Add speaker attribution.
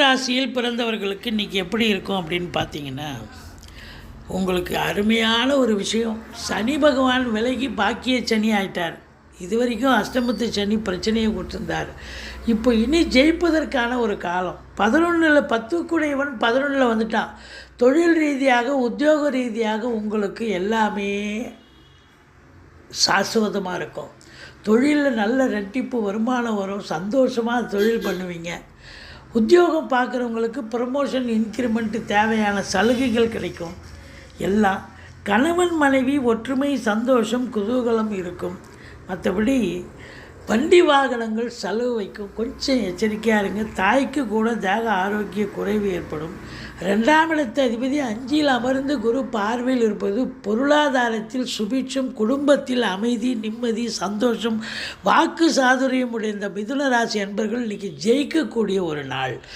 Speaker 1: ராசியில் பிறந்தவர்களுக்கு இன்றைக்கி எப்படி இருக்கும் அப்படின்னு பார்த்தீங்கன்னா, உங்களுக்கு அருமையான ஒரு விஷயம். சனி பகவான் விலகி பாக்கிய சனி ஆயிட்டார். இதுவரைக்கும் அஷ்டமத்து சனி பிரச்சனையை கொடுத்துருந்தார். இப்போ இனி ஜெயிப்பதற்கான ஒரு காலம். 11ல் 10 கூடையவன் 11ல் வந்துட்டான். தொழில் ரீதியாக உத்தியோக ரீதியாக உங்களுக்கு எல்லாமே சாஸ்வதமாக இருக்கும். தொழிலில் நல்ல ரெட்டிப்பு வருமானம் வரும். சந்தோஷமாக தொழில் பண்ணுவீங்க. உத்தியோகம் பார்க்குறவங்களுக்கு ப்ரமோஷன், இன்க்ரிமெண்ட்டு, தேவையான சலுகைகள் கிடைக்கும். எல்லாம் கணவன் மனைவி ஒற்றுமை, சந்தோஷம், குதூகலம் இருக்கும். மற்றபடி வண்டி வாகனங்கள் செலவு வைக்கும். கொஞ்சம் எச்சரிக்கையாக இருங்க. தாய்க்கு கூட தேக ஆரோக்கிய குறைவு ஏற்படும். 2ஆம் இடத்து அதிபதி 5ல் அமர்ந்து குரு பார்வையில் இருப்பது பொருளாதாரத்தில் சுபிட்சம், குடும்பத்தில் அமைதி, நிம்மதி, சந்தோஷம், வாக்கு சாதுரியம் உடைய இந்த மிதுன ராசி அன்பர்கள் இன்றைக்கி ஜெயிக்கக்கூடிய ஒரு நாள்.